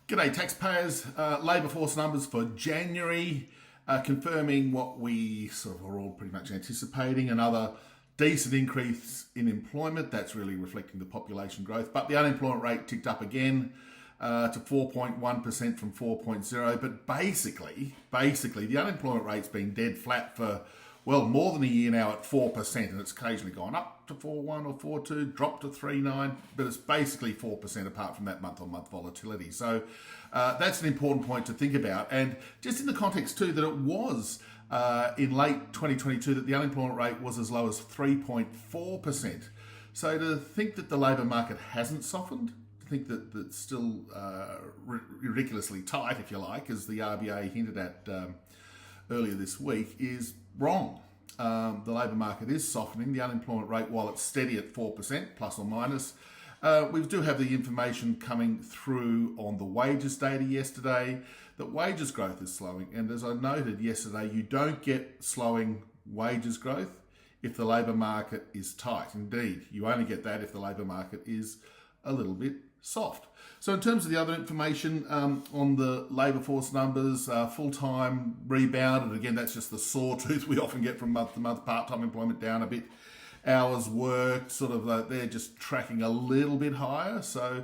G'day taxpayers. Labour force numbers for January confirming what we sort of are all pretty much anticipating, another decent increase in employment. That's really reflecting the population growth. But the unemployment rate ticked up again to 4.1% from 4.0. But basically, the unemployment rate's been dead flat for, well, more than a year now at 4%, and it's occasionally gone up to 4.1 or 4.2, dropped to 3.9, but it's basically 4% apart from that month-on-month volatility. So that's an important point to think about. And just in the context too that it was in late 2022 that the unemployment rate was as low as 3.4%. So to think that the labour market hasn't softened, to think that it's still ridiculously tight, if you like, as the RBA hinted at earlier this week, is wrong. The labour market is softening. The unemployment rate, while it's steady at 4%, plus or minus, we do have the information coming through on the wages data yesterday that wages growth is slowing. And as I noted yesterday, you don't get slowing wages growth if the labour market is tight. Indeed, you only get that if the labour market is a little bit soft. So in terms of the other information on the labour force numbers, full-time rebounded. Again, that's just the sawtooth we often get from month to month. Part-time employment down a bit. Hours worked, sort of they're just tracking a little bit higher. So it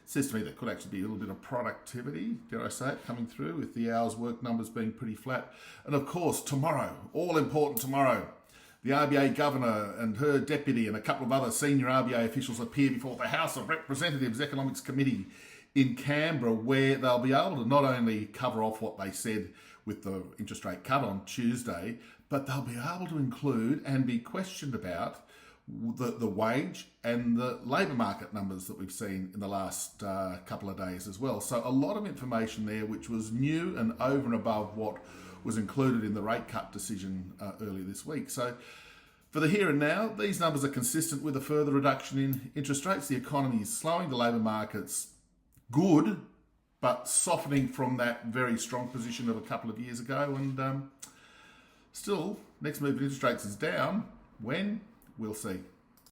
says to me there could actually be a little bit of productivity, dare I say it, coming through with the hours work numbers being pretty flat. And of course, tomorrow, all important tomorrow, the RBA governor and her deputy and a couple of other senior RBA officials appear before the House of Representatives Economics Committee in Canberra, where they'll be able to not only cover off what they said with the interest rate cut on Tuesday, but they'll be able to include and be questioned about the wage and the labour market numbers that we've seen in the last couple of days as well. So a lot of information there which was new and over and above what was included in the rate cut decision earlier this week. So for the here and now, these numbers are consistent with a further reduction in interest rates. The economy is slowing, the labour market's good, but softening from that very strong position of a couple of years ago. And still, next move in interest rates is down. When? We'll see.